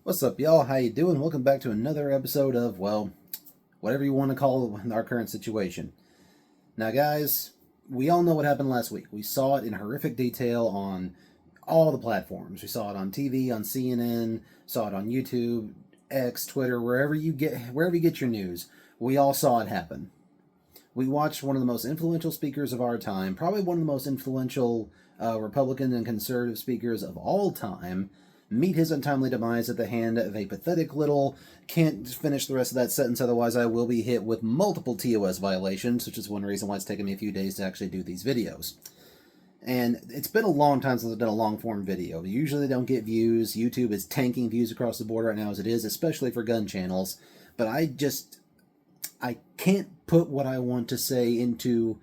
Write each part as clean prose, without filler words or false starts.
What's up, y'all? How you doing? Welcome back to another episode of, whatever you want to call our current situation. Now, guys, we all know what happened last week. We saw it in horrific detail on all the platforms. We saw it on TV, on CNN, saw it on YouTube, X, Twitter, wherever you get your news. We all saw it happen. We watched one of the most influential speakers of our time, probably one of the most influential Republican and conservative speakers of all time, meet his untimely demise at the hand of a pathetic little can't finish the rest of that sentence, otherwise I will be hit with multiple TOS violations, which is one reason why it's taken me a few days to actually do these videos. And it's been a long time since I've done a long form video. Usually they don't get views. YouTube is tanking views across the board right now as it is, especially for gun channels. But I can't put what I want to say into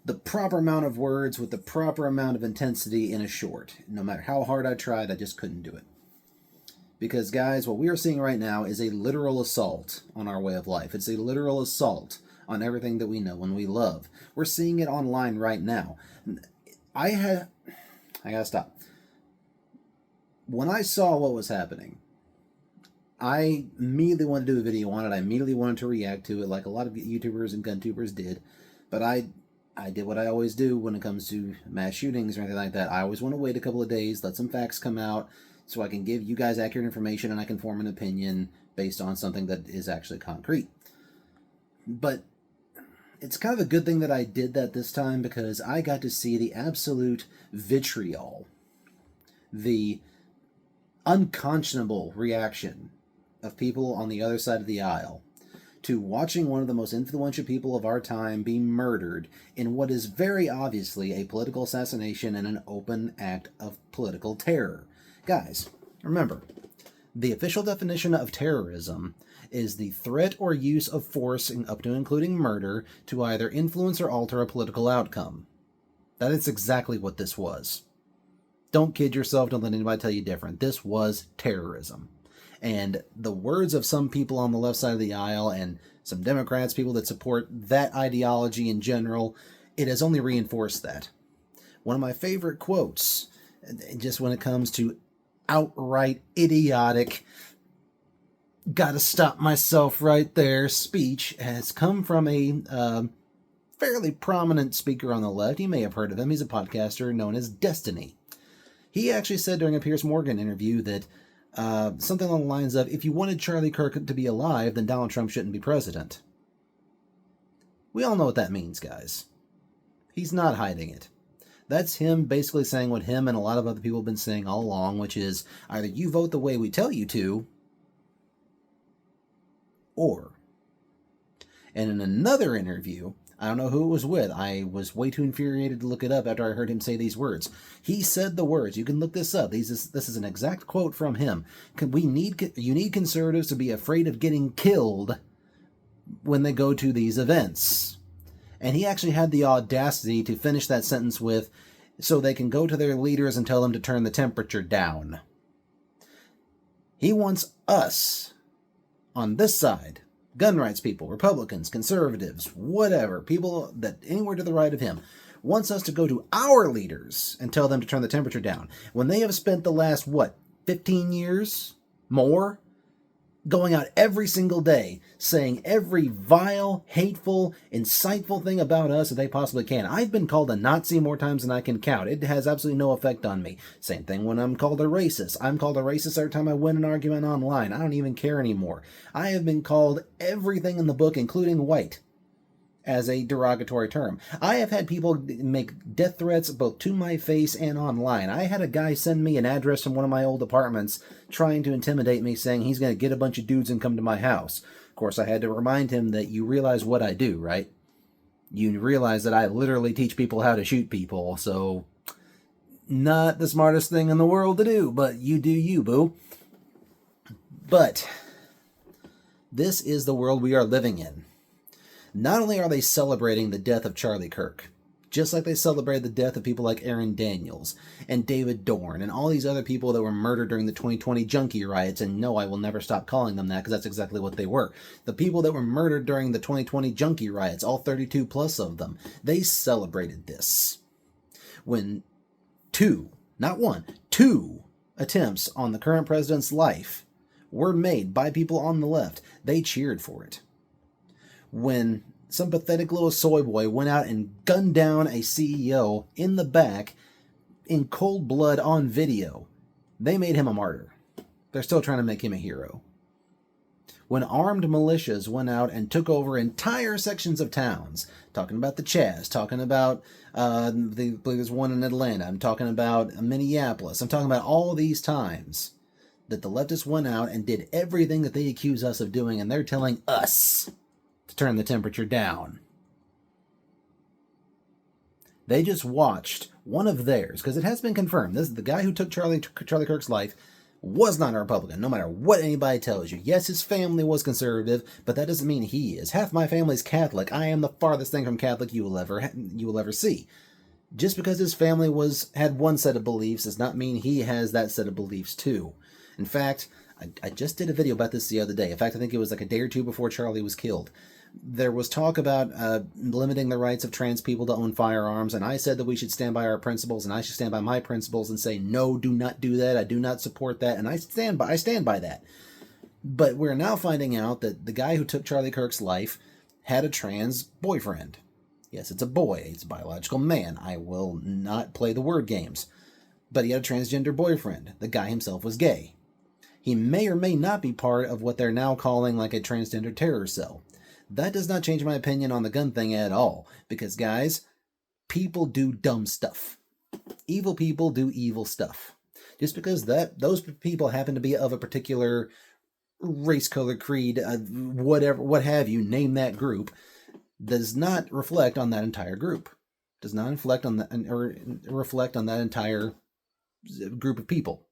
the proper amount of words with the proper amount of intensity in a short. No matter how hard I tried, I just couldn't do it. Because, guys, what we are seeing right now is a literal assault on our way of life. It's a literal assault on everything that we know and we love. We're seeing it online right now. I gotta stop. When I saw what was happening, I immediately wanted to do a video on it. I immediately wanted to react to it like a lot of YouTubers and GunTubers did. But I did what I always do when it comes to mass shootings or anything like that. I always want to wait a couple of days, let some facts come out, so I can give you guys accurate information and I can form an opinion based on something that is actually concrete. But it's kind of a good thing that I did that this time, because I got to see the absolute vitriol, the unconscionable reaction of people on the other side of the aisle to watching one of the most influential people of our time be murdered in what is very obviously a political assassination and an open act of political terror. Guys, remember, the official definition of terrorism is the threat or use of force, up to including murder, to either influence or alter a political outcome. That is exactly what this was. Don't kid yourself, don't let anybody tell you different. This was terrorism. And the words of some people on the left side of the aisle and some Democrats, people that support that ideology in general, it has only reinforced that. One of my favorite quotes, just when it comes to outright idiotic, gotta stop myself right there speech, has come from a fairly prominent speaker on the left. You may have heard of him. He's a podcaster known as Destiny. He actually said during a Piers Morgan interview that something along the lines of, if you wanted Charlie Kirk to be alive, then Donald Trump shouldn't be president. We all know what that means, guys. He's not hiding it. That's him basically saying what him and a lot of other people have been saying all along, which is either you vote the way we tell you to, or. And in another interview, I don't know who it was with. I was way too infuriated to look it up after I heard him say these words. He said the words. You can look this up. This is an exact quote from him. You need conservatives to be afraid of getting killed when they go to these events. And he actually had the audacity to finish that sentence with, so they can go to their leaders and tell them to turn the temperature down. He wants us on this side, gun rights people, Republicans, conservatives, whatever, people that anywhere to the right of him, wants us to go to our leaders and tell them to turn the temperature down, when they have spent the last, 15 years, more, going out every single day, saying every vile, hateful, insightful thing about us that they possibly can. I've been called a Nazi more times than I can count. It has absolutely no effect on me. Same thing when I'm called a racist. I'm called a racist every time I win an argument online. I don't even care anymore. I have been called everything in the book, including white, as a derogatory term. I have had people make death threats both to my face and online. I had a guy send me an address from one of my old apartments trying to intimidate me, saying he's going to get a bunch of dudes and come to my house. Of course, I had to remind him that you realize what I do, right? You realize that I literally teach people how to shoot people, so not the smartest thing in the world to do, but you do you, boo. But this is the world we are living in. Not only are they celebrating the death of Charlie Kirk, just like they celebrated the death of people like Aaron Daniels and David Dorn and all these other people that were murdered during the 2020 junkie riots, and no, I will never stop calling them that because that's exactly what they were. The people that were murdered during the 2020 junkie riots, all 32 plus of them, they celebrated this. When two attempts on the current president's life were made by people on the left, they cheered for it. When some pathetic little soy boy went out and gunned down a CEO in the back in cold blood on video, they made him a martyr. They're still trying to make him a hero. When armed militias went out and took over entire sections of towns, talking about the Chaz, talking about, I believe there's one in Atlanta, I'm talking about Minneapolis, I'm talking about all these times that the leftists went out and did everything that they accuse us of doing, and they're telling us to turn the temperature down. They just watched one of theirs, because it has been confirmed, this is the guy who took Charlie Kirk's life was not a Republican, no matter what anybody tells you. Yes, his family was conservative, but that doesn't mean he is. Half my family's Catholic. I am the farthest thing from Catholic you will ever see. Just because his family had one set of beliefs does not mean he has that set of beliefs too. In fact, I just did a video about this the other day. In fact, I think it was like a day or two before Charlie was killed. There was talk about limiting the rights of trans people to own firearms, and I said that we should stand by our principles, and I should stand by my principles and say, no, do not do that, I do not support that, and I stand by that. But we're now finding out that the guy who took Charlie Kirk's life had a trans boyfriend. Yes, it's a boy, it's a biological man. I will not play the word games. But he had a transgender boyfriend. The guy himself was gay. He may or may not be part of what they're now calling like a transgender terror cell. That does not change my opinion on the gun thing at all. Because, guys, people do dumb stuff. Evil people do evil stuff. Just because those people happen to be of a particular race, color, creed, whatever, what have you, name that group, does not reflect on that entire group. Does not reflect on that entire group of people.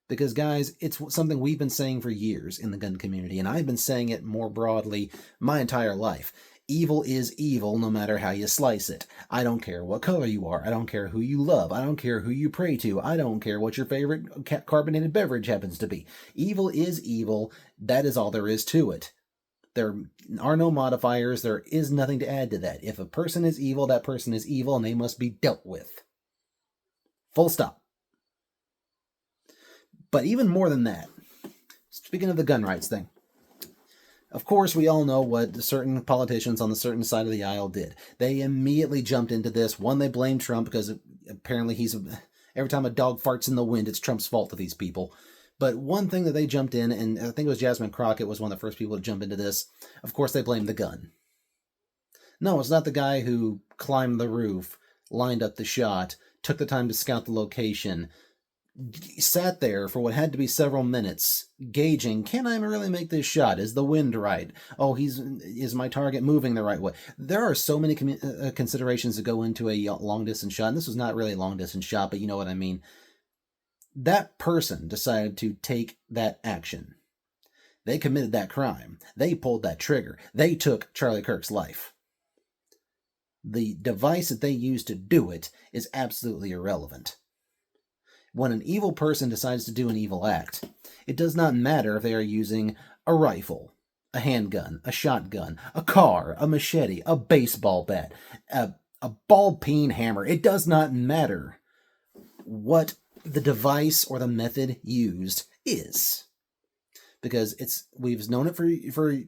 Because, guys, it's something we've been saying for years in the gun community, and I've been saying it more broadly my entire life. Evil is evil no matter how you slice it. I don't care what color you are. I don't care who you love. I don't care who you pray to. I don't care what your favorite carbonated beverage happens to be. Evil is evil. That is all there is to it. There are no modifiers. There is nothing to add to that. If a person is evil, that person is evil, and they must be dealt with. Full stop. But even more than that, speaking of the gun rights thing, of course we all know what certain politicians on the certain side of the aisle did. They immediately jumped into this. One, they blamed Trump because apparently every time a dog farts in the wind, it's Trump's fault to these people. But one thing that they jumped in, and I think it was Jasmine Crockett was one of the first people to jump into this, of course they blamed the gun. No, it's not the guy who climbed the roof, lined up the shot, took the time to scout the location, sat there for what had to be several minutes, gauging, can I really make this shot? Is the wind right? Oh, is my target moving the right way? There are so many considerations that go into a long-distance shot, and this was not really a long-distance shot, but you know what I mean. That person decided to take that action. They committed that crime. They pulled that trigger. They took Charlie Kirk's life. The device that they used to do it is absolutely irrelevant. When an evil person decides to do an evil act, it does not matter if they are using a rifle, a handgun, a shotgun, a car, a machete, a baseball bat, a ball-peen hammer. It does not matter what the device or the method used is. Because we've known it for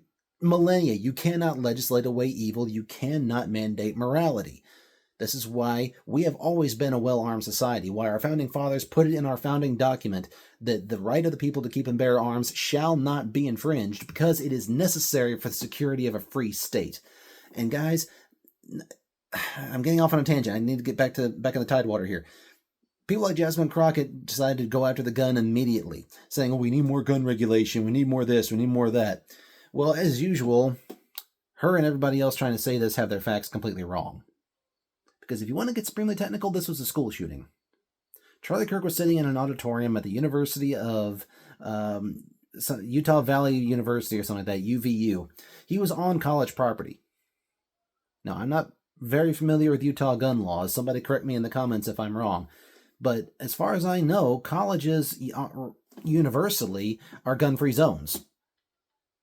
millennia. You cannot legislate away evil. You cannot mandate morality. This is why we have always been a well-armed society, why our founding fathers put it in our founding document that the right of the people to keep and bear arms shall not be infringed because it is necessary for the security of a free state. And guys, I'm getting off on a tangent. I need to get back in the tidewater here. People like Jasmine Crockett decided to go after the gun immediately, saying, oh, we need more gun regulation, we need more this, we need more that. Well, as usual, her and everybody else trying to say this have their facts completely wrong. Because if you want to get supremely technical, this was a school shooting. Charlie Kirk was sitting in an auditorium at the University of Utah Valley University or something like that, UVU. He was on college property. Now, I'm not very familiar with Utah gun laws. Somebody correct me in the comments if I'm wrong. But as far as I know, colleges universally are gun-free zones.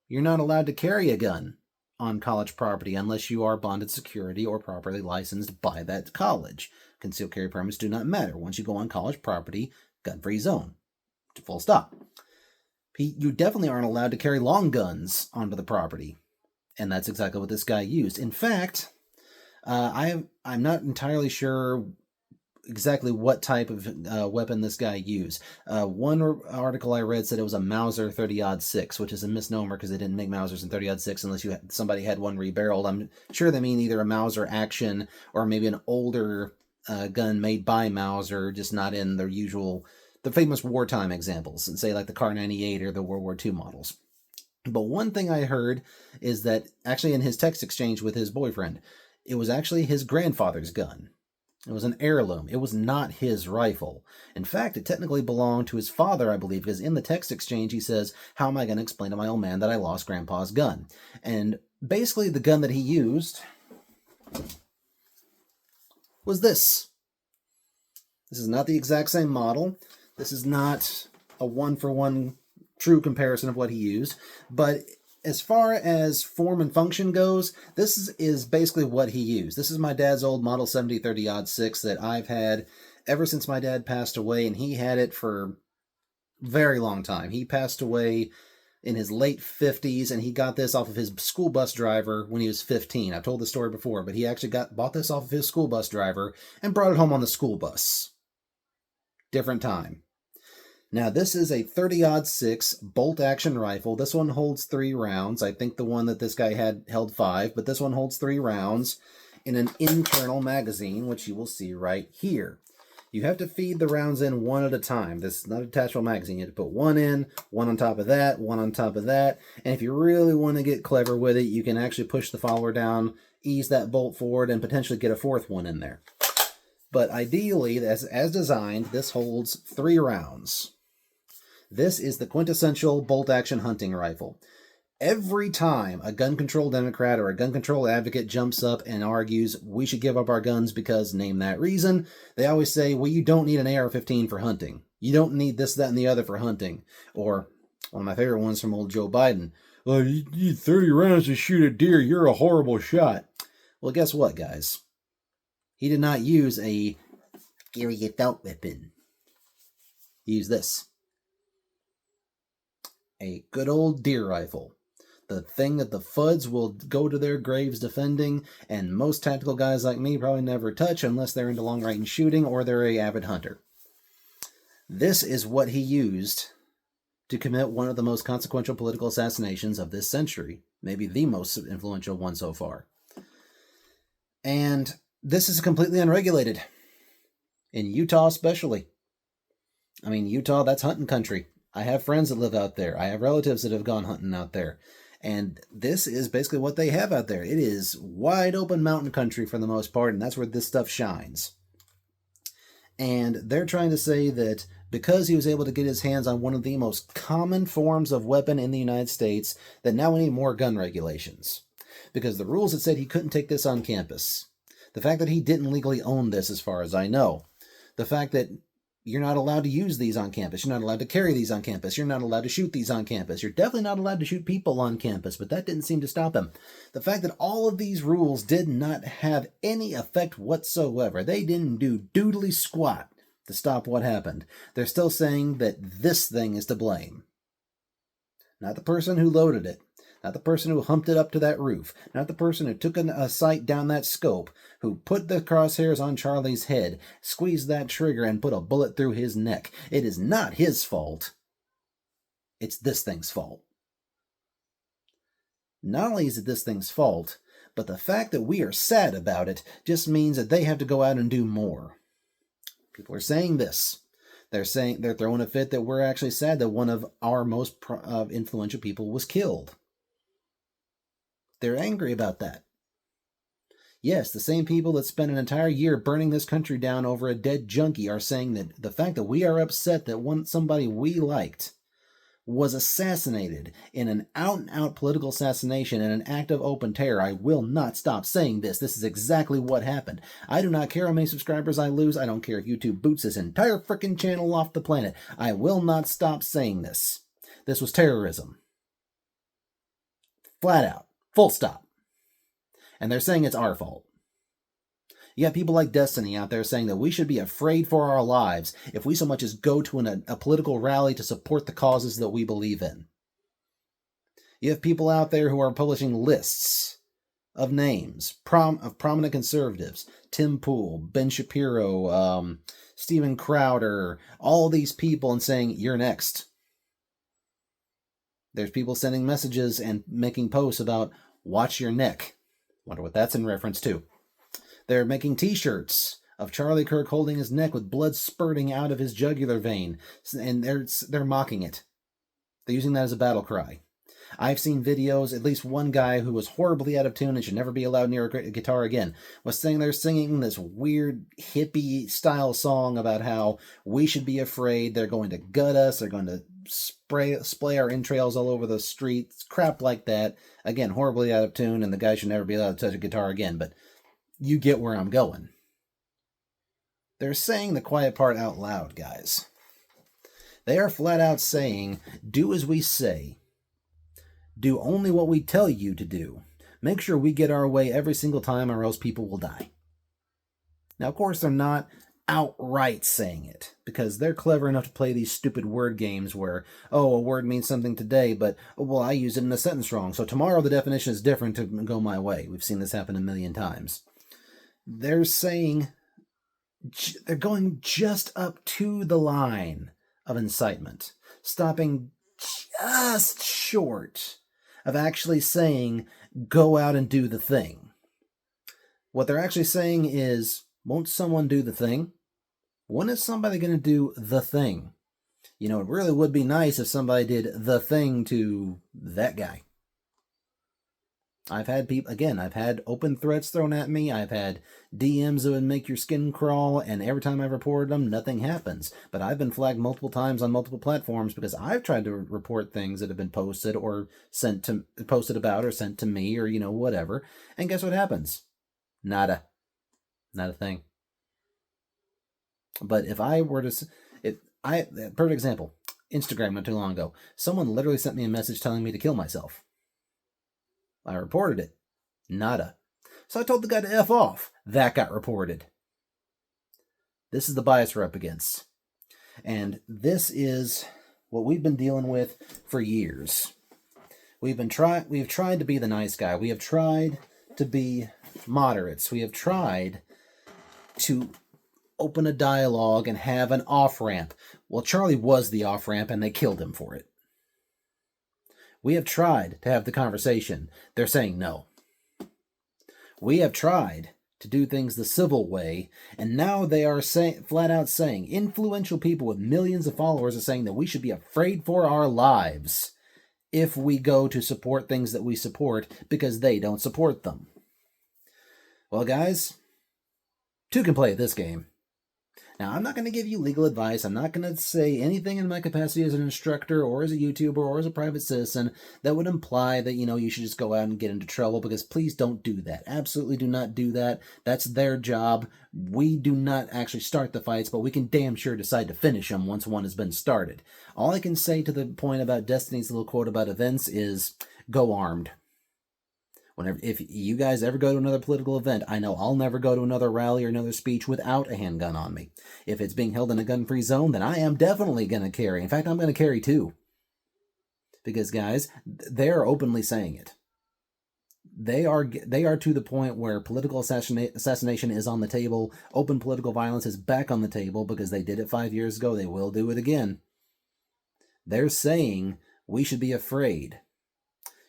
You're not allowed to carry a gun on college property unless you are bonded security or properly licensed by that college. Concealed carry permits do not matter. Once you go on college property, gun-free zone. Full stop. You definitely aren't allowed to carry long guns onto the property. And that's exactly what this guy used. In fact, I'm not entirely sure exactly what type of weapon this guy used. One article I read said it was a Mauser 30-06, which is a misnomer because they didn't make Mausers in 30-06 unless somebody had one rebarreled. I'm sure they mean either a Mauser Action or maybe an older gun made by Mauser, just not in the famous wartime examples, and say like the Kar 98 or the World War II models. But one thing I heard is that actually in his text exchange with his boyfriend, it was actually his grandfather's gun. It was an heirloom. It was not his rifle. In fact, it technically belonged to his father, I believe, because in the text exchange he says, "How am I going to explain to my old man that I lost Grandpa's gun?" And basically the gun that he used was this. This is not the exact same model. This is not a one-for-one true comparison of what he used, but as far as form and function goes, this is basically what he used. This is my dad's old Model 70 30-06 that I've had ever since my dad passed away, and he had it for a very long time. He passed away in his late 50s, and he got this off of his school bus driver when he was 15. I've told the story before, but he actually bought this off of his school bus driver and brought it home on the school bus. Different time. Now, this is a 30-06 bolt-action rifle. This one holds 3 rounds. I think the one that this guy had held 5, but this one holds 3 rounds in an internal magazine, which you will see right here. You have to feed the rounds in one at a time. This is not a detachable magazine. You have to put one in, one on top of that, one on top of that. And if you really want to get clever with it, you can actually push the follower down, ease that bolt forward, and potentially get a 4th one in there. But ideally, as designed, this holds 3 rounds. This is the quintessential bolt-action hunting rifle. Every time a gun control Democrat or a gun control advocate jumps up and argues we should give up our guns because name that reason, they always say, well, you don't need an AR-15 for hunting. You don't need this, that, and the other for hunting. Or one of my favorite ones from old Joe Biden, well, you need 30 rounds to shoot a deer. You're a horrible shot. Well, guess what, guys? He did not use a Gary adult weapon. He used this. A good old deer rifle. The thing that the Fuds will go to their graves defending, and most tactical guys like me probably never touch unless they're into long-range shooting or they're an avid hunter. This is what he used to commit one of the most consequential political assassinations of this century. Maybe the most influential one so far. And this is completely unregulated. In Utah especially. I mean, Utah, that's hunting country. I have friends that live out there. I have relatives that have gone hunting out there. And this is basically what they have out there. It is wide open mountain country for the most part, and that's where this stuff shines. And they're trying to say that because he was able to get his hands on one of the most common forms of weapon in the United States, that now we need more gun regulations. Because the rules that said he couldn't take this on campus. The fact that he didn't legally own this, as far as I know. The fact that you're not allowed to use these on campus. You're not allowed to carry these on campus. You're not allowed to shoot these on campus. You're definitely not allowed to shoot people on campus, but that didn't seem to stop him. The fact that all of these rules did not have any effect whatsoever. They didn't do doodly squat to stop what happened. They're still saying that this thing is to blame. Not the person who loaded it. Not the person who humped it up to that roof. Not the person who took a sight down that scope. Who put the crosshairs on Charlie's head, squeezed that trigger, and put a bullet through his neck. It is not his fault. It's this thing's fault. Not only is it this thing's fault, but the fact that we are sad about it just means that they have to go out and do more. People are saying this. They're throwing a fit that we're actually sad that one of our most influential people was killed. They're angry about that. Yes, the same people that spent an entire year burning this country down over a dead junkie are saying that the fact that we are upset that somebody we liked was assassinated in an out-and-out political assassination and an act of open terror. I will not stop saying this. This is exactly what happened. I do not care how many subscribers I lose. I don't care if YouTube boots this entire frickin' channel off the planet. I will not stop saying this. This was terrorism. Flat out. Full stop. And they're saying it's our fault. You got people like Destiny out there saying that we should be afraid for our lives if we so much as go to a political rally to support the causes that we believe in. You have people out there who are publishing lists of names of prominent conservatives: Tim Pool, Ben Shapiro, Steven Crowder, all these people, and saying, you're next. There's people sending messages and making posts about watch your neck. Wonder what that's in reference to. They're making t-shirts of Charlie Kirk holding his neck with blood spurting out of his jugular vein, and they're mocking it. They're using that as a battle cry. I've seen videos, at least one guy who was horribly out of tune and should never be allowed near a guitar again, was sitting there singing this weird hippie style song about how we should be afraid, they're going to gut us, they're going to splay our entrails all over the streets, crap like that. Again, horribly out of tune, and the guy should never be allowed to touch a guitar again, but you get where I'm going. They're saying the quiet part out loud, guys. They are flat out saying, do as we say. Do only what we tell you to do. Make sure we get our way every single time or else people will die. Now, of course, they're not outright saying it, because they're clever enough to play these stupid word games where, oh, a word means something today, but, oh, well, I use it in a sentence wrong, so tomorrow the definition is different to go my way. We've seen this happen a million times. They're saying, they're going just up to the line of incitement, stopping just short of actually saying, go out and do the thing. What they're actually saying is, won't someone do the thing? When is somebody going to do the thing? You know, it really would be nice if somebody did the thing to that guy. I've had open threats thrown at me. I've had DMs that would make your skin crawl, and every time I've reported them, nothing happens. But I've been flagged multiple times on multiple platforms because I've tried to report things that have been posted or posted about or sent to me or, whatever. And guess what happens? Nada. Not a thing. But if I were to, perfect example, Instagram not too long ago, someone literally sent me a message telling me to kill myself. I reported it. Nada. So I told the guy to F off. That got reported. This is the bias we're up against. And this is what we've been dealing with for years. We've tried to be the nice guy. We have tried to be moderates. We have tried to open a dialogue and have an off-ramp. Well, Charlie was the off-ramp and they killed him for it. We have tried to have the conversation. They're saying no. We have tried to do things the civil way, and now they are flat out saying, influential people with millions of followers are saying that we should be afraid for our lives if we go to support things that we support because they don't support them. Well, guys, two can play at this game. Now, I'm not going to give you legal advice. I'm not going to say anything in my capacity as an instructor or as a YouTuber or as a private citizen that would imply that, you should just go out and get into trouble, because please don't do that. Absolutely do not do that. That's their job. We do not actually start the fights, but we can damn sure decide to finish them once one has been started. All I can say to the point about Destiny's little quote about events is, go armed. If you guys ever go to another political event, I know I'll never go to another rally or another speech without a handgun on me. If it's being held in a gun-free zone, then I am definitely going to carry. In fact, I'm going to carry two. Because, guys, they're openly saying it. They are to the point where political assassination is on the table. Open political violence is back on the table because they did it 5 years ago. They will do it again. They're saying we should be afraid.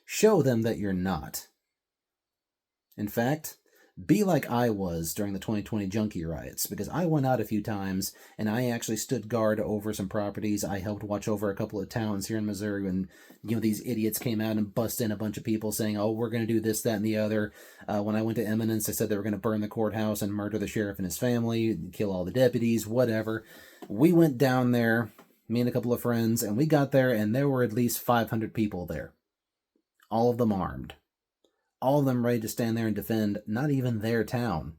Show them that you're not. In fact, be like I was during the 2020 junkie riots, because I went out a few times and I actually stood guard over some properties. I helped watch over a couple of towns here in Missouri when, these idiots came out and bust in a bunch of people saying, oh, we're going to do this, that, and the other. When I went to Eminence, they said they were going to burn the courthouse and murder the sheriff and his family, kill all the deputies, whatever. We went down there, me and a couple of friends, and we got there and there were at least 500 people there. All of them armed. All of them ready to stand there and defend not even their town.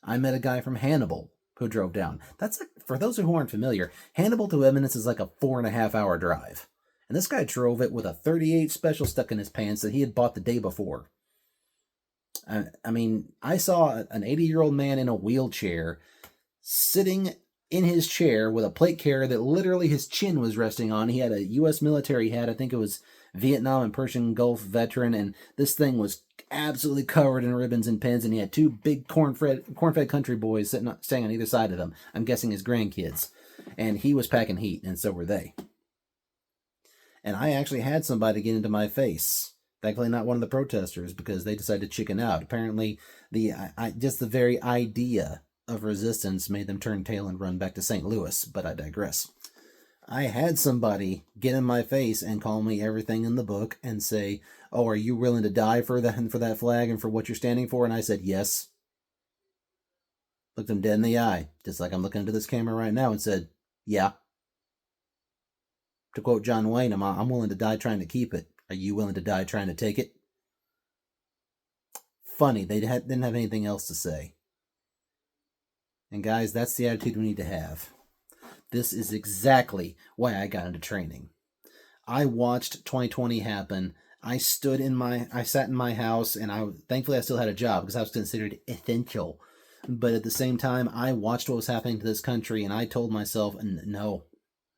I met a guy from Hannibal who drove down. For those who aren't familiar, Hannibal to Eminence is like a 4.5 hour drive. And this guy drove it with a .38 special stuck in his pants that he had bought the day before. I mean, I saw an 80-year-old man in a wheelchair sitting in his chair with a plate carrier that literally his chin was resting on. He had a U.S. military hat. I think it was Vietnam and Persian Gulf veteran, and this thing was absolutely covered in ribbons and pins, and he had two big corn-fed country boys staying on either side of him. I'm guessing his grandkids. And he was packing heat, and so were they. And I actually had somebody get into my face. Thankfully, not one of the protesters, because they decided to chicken out. Apparently, just the very idea of resistance made them turn tail and run back to St. Louis, but I digress. I had somebody get in my face and call me everything in the book and say, "Oh, are you willing to die for that flag and for what you're standing for?" And I said, "Yes." Looked him dead in the eye, just like I'm looking into this camera right now, and said, "Yeah." To quote John Wayne, I'm willing to die trying to keep it. Are you willing to die trying to take it? Funny, they didn't have anything else to say. And guys, that's the attitude we need to have. This is exactly why I got into training. I watched 2020 happen. I sat in my house, and thankfully I still had a job because I was considered essential. But at the same time, I watched what was happening to this country, and I told myself,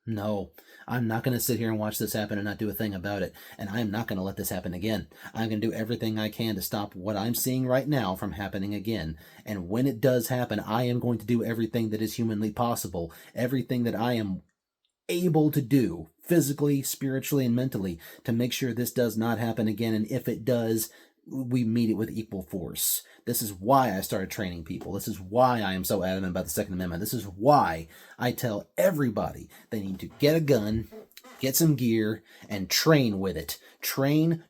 no, I'm not going to sit here and watch this happen and not do a thing about it. And I'm not going to let this happen again. I'm going to do everything I can to stop what I'm seeing right now from happening again. And when it does happen, I am going to do everything that is humanly possible, everything that I am able to do, physically, spiritually, and mentally, to make sure this does not happen again. And if it does, we meet it with equal force. This is why I started training people. This is why I am so adamant about the Second Amendment. This is why I tell everybody they need to get a gun, get some gear, and train with it. Train.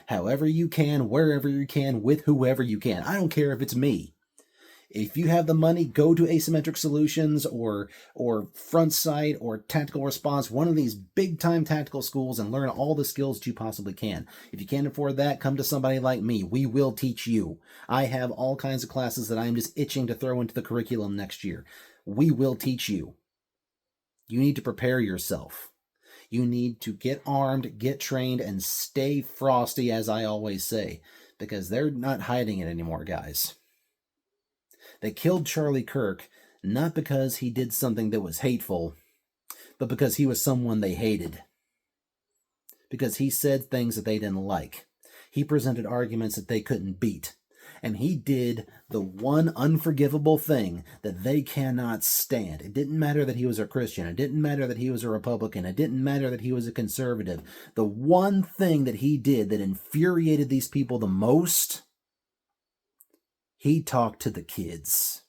However you can, wherever you can, with whoever you can. I don't care if it's me. If you have the money, go to Asymmetric Solutions or Front Sight or Tactical Response, one of these big-time tactical schools, and learn all the skills that you possibly can. If you can't afford that, come to somebody like me. We will teach you. I have all kinds of classes that I'm just itching to throw into the curriculum next year. We will teach you. You need to prepare yourself. You need to get armed, get trained, and stay frosty, as I always say, because they're not hiding it anymore, guys. They killed Charlie Kirk not because he did something that was hateful, but because he was someone they hated. Because he said things that they didn't like. He presented arguments that they couldn't beat. And he did the one unforgivable thing that they cannot stand. It didn't matter that he was a Christian. It didn't matter that he was a Republican. It didn't matter that he was a conservative. The one thing that he did that infuriated these people the most, he talked to the kids.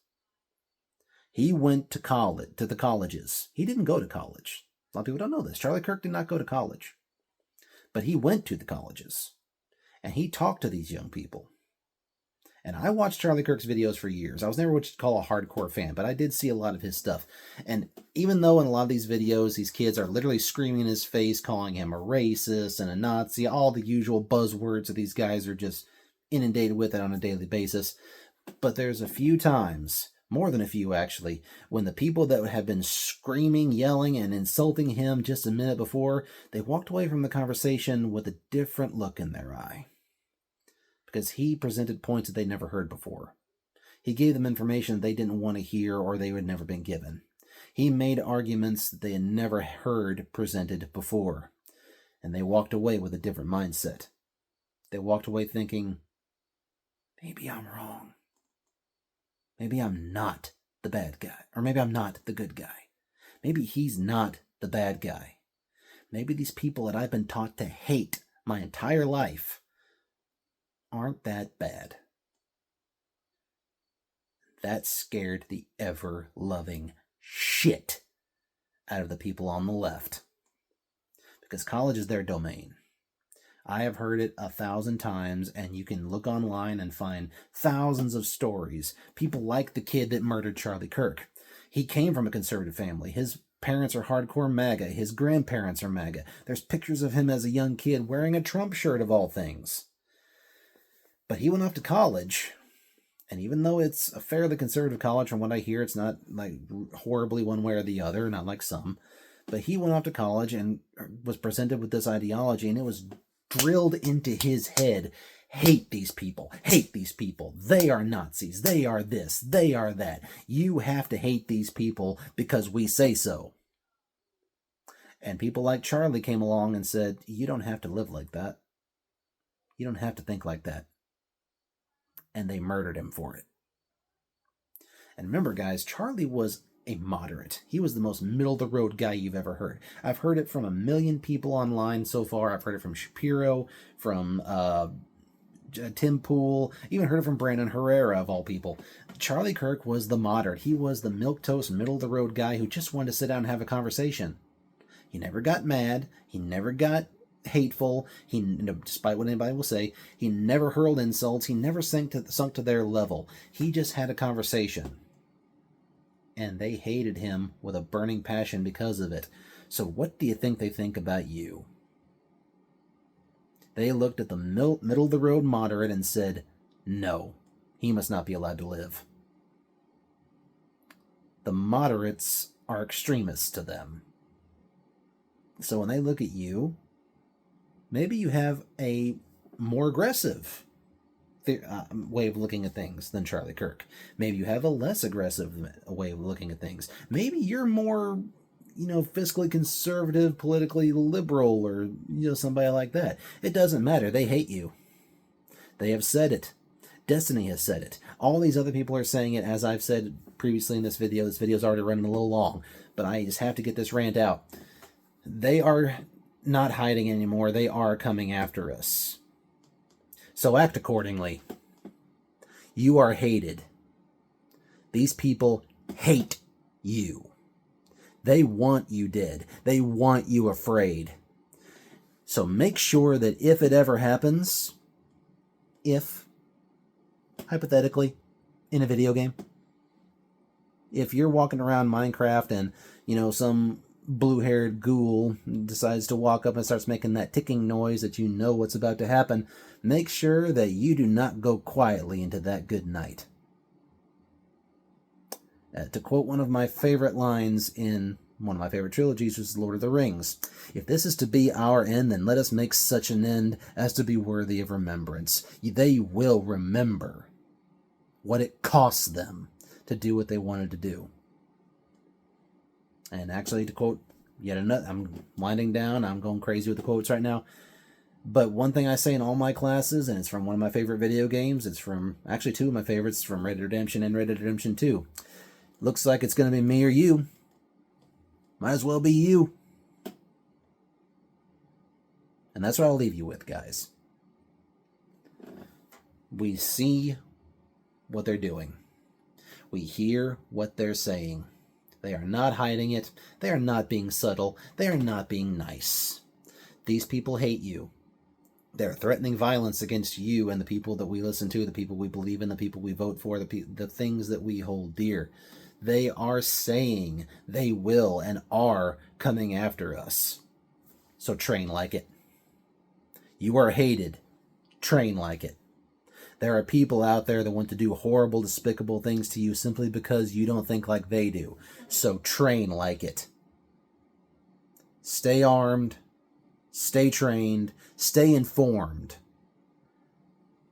He went to the colleges. He didn't go to college. A lot of people don't know this. Charlie Kirk did not go to college. But he went to the colleges. And he talked to these young people. And I watched Charlie Kirk's videos for years. I was never what you'd call a hardcore fan, but I did see a lot of his stuff. And even though in a lot of these videos, these kids are literally screaming in his face, calling him a racist and a Nazi, all the usual buzzwords that these guys are just inundated with it on a daily basis. But there's a few times, more than a few actually, when the people that have been screaming, yelling, and insulting him just a minute before, they walked away from the conversation with a different look in their eye. Because he presented points that they'd never heard before. He gave them information they didn't want to hear or they had never been given. He made arguments that they had never heard presented before. And they walked away with a different mindset. They walked away thinking, maybe I'm wrong. Maybe I'm not the bad guy. Or maybe I'm not the good guy. Maybe he's not the bad guy. Maybe these people that I've been taught to hate my entire life aren't that bad. That scared the ever-loving shit out of the people on the left. Because college is their domain. I have heard it 1,000 times, and you can look online and find thousands of stories. People like the kid that murdered Charlie Kirk. He came from a conservative family. His parents are hardcore MAGA. His grandparents are MAGA. There's pictures of him as a young kid wearing a Trump shirt of all things. But he went off to college, and even though it's a fairly conservative college, from what I hear, it's not like horribly one way or the other, not like some. But he went off to college and was presented with this ideology, and it was drilled into his head. hate these people, hate these people. They are Nazis. They are this. They are that. You have to hate these people because we say so. And people like Charlie came along and said, you don't have to live like that. You don't have to think like that. And they murdered him for it. And remember, guys, Charlie was a moderate. He was the most middle-of-the-road guy you've ever heard. I've heard it from a million people online so far. I've heard it from Shapiro, from Tim Pool, even heard it from Brandon Herrera, of all people. Charlie Kirk was the moderate. He was the milquetoast, middle-of-the-road guy who just wanted to sit down and have a conversation. He never got mad. He never got hateful. He, despite what anybody will say, he never hurled insults. He never sunk to their level. He just had a conversation. And they hated him with a burning passion because of it. So what do you think they think about you? They looked at the middle-of-the-road moderate and said, no, he must not be allowed to live. The moderates are extremists to them. So when they look at you, maybe you have a more aggressive way of looking at things than Charlie Kirk. Maybe you have a less aggressive way of looking at things. Maybe you're more, fiscally conservative, politically liberal, or, somebody like that. It doesn't matter. They hate you. They have said it. Destiny has said it. All these other people are saying it, as I've said previously in this video. This video's already running a little long, but I just have to get this rant out. They are not hiding anymore. They are coming after us. So act accordingly. You are hated. These people hate you. They want you dead. They want you afraid. So make sure that if it ever happens, hypothetically, in a video game, if you're walking around Minecraft and, some blue-haired ghoul decides to walk up and starts making that ticking noise that you know what's about to happen, make sure that you do not go quietly into that good night. To quote one of my favorite lines in one of my favorite trilogies, which is Lord of the Rings, if this is to be our end, then let us make such an end as to be worthy of remembrance. They will remember what it costs them to do what they wanted to do. And actually, to quote yet another, I'm winding down, I'm going crazy with the quotes right now. But one thing I say in all my classes, and it's from one of my favorite video games, it's from actually two of my favorites, from Red Dead Redemption and Red Dead Redemption 2. Looks like it's going to be me or you. Might as well be you. And that's what I'll leave you with, guys. We see what they're doing. We hear what they're saying. They are not hiding it. They are not being subtle. They are not being nice. These people hate you. They're threatening violence against you and the people that we listen to, the people we believe in, the people we vote for, the things that we hold dear. They are saying they will and are coming after us. So train like it. You are hated. Train like it. There are people out there that want to do horrible, despicable things to you simply because you don't think like they do. So train like it. Stay armed, stay trained, stay informed,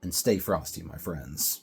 and stay frosty, my friends.